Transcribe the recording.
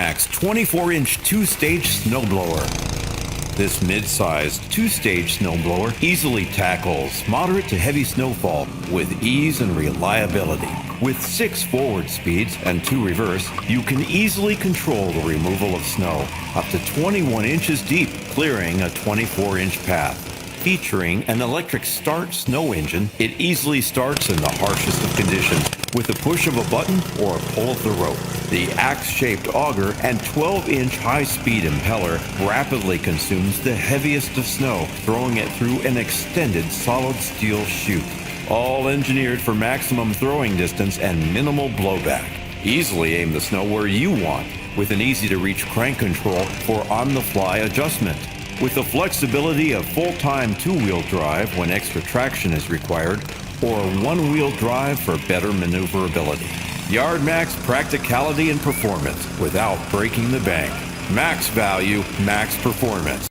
Yardmax 24-inch 2-stage snowblower. This mid-sized 2-stage snowblower easily tackles moderate to heavy snowfall with ease and reliability. With 6 forward speeds and 2 reverse, you can easily control the removal of snow up to 21 inches deep, clearing a 24-inch path. Featuring an electric start snow engine, it easily starts in the harshest of conditions with a push of a button or a pull of the rope. The axe-shaped auger and 12-inch high-speed impeller rapidly consumes the heaviest of snow, throwing it through an extended solid steel chute. All engineered for maximum throwing distance and minimal blowback. Easily aim the snow where you want with an easy-to-reach crank control for on-the-fly adjustment. With the flexibility of full-time 2-wheel drive when extra traction is required, or 1-wheel drive for better maneuverability. Yardmax practicality and performance without breaking the bank. Max value, max performance.